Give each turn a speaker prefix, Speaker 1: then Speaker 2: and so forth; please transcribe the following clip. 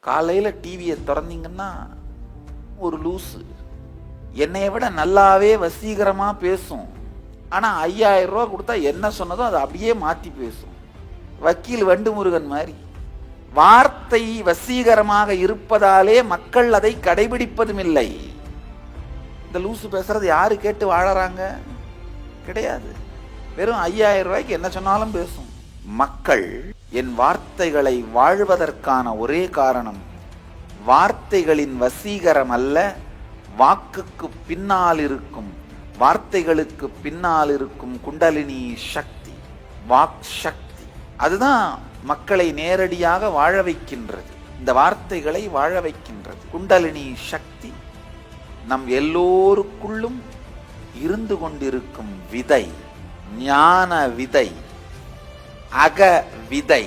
Speaker 1: காலையில் டிவியை திறந்தீங்கன்னா ஒரு லூஸு என்னைய விட நல்லாவே வசீகரமாக பேசும். ஆனால் 5000 ரூபா கொடுத்தா என்ன சொன்னதோ அதை அப்படியே மாற்றி பேசும். வக்கீல் வண்டு முருகன் மாதிரி. வார்த்தை வசீகரமாக இருப்பதாலே மக்கள் அதை கடைபிடிப்பதும் இல்லை. இந்த லூசு பேசுறது யாரு கேட்டு வாழறாங்க? கிடையாது. வெறும் 5000 ரூபாய்க்கு என்ன சொன்னாலும் பேசும். மக்கள் என் வார்த்தைகளை வாழ்வதற்கான ஒரே காரணம் வார்த்தைகளின் வசீகரம் அல்ல, வாக்குக்கு பின்னால் இருக்கும், வார்த்தைகளுக்கு பின்னால் இருக்கும் குண்டலினி சக்தி, வாக் சக்தி. அதுதான் மக்களை நேரடியாக வாழ வைக்கின்றது. இந்த வார்த்தைகளை வாழ வைக்கின்றது. குண்டலினி சக்தி நம் எல்லோருக்குள்ளும் இருந்து கொண்டிருக்கும் விதை, ஞான விதை, அக விதை.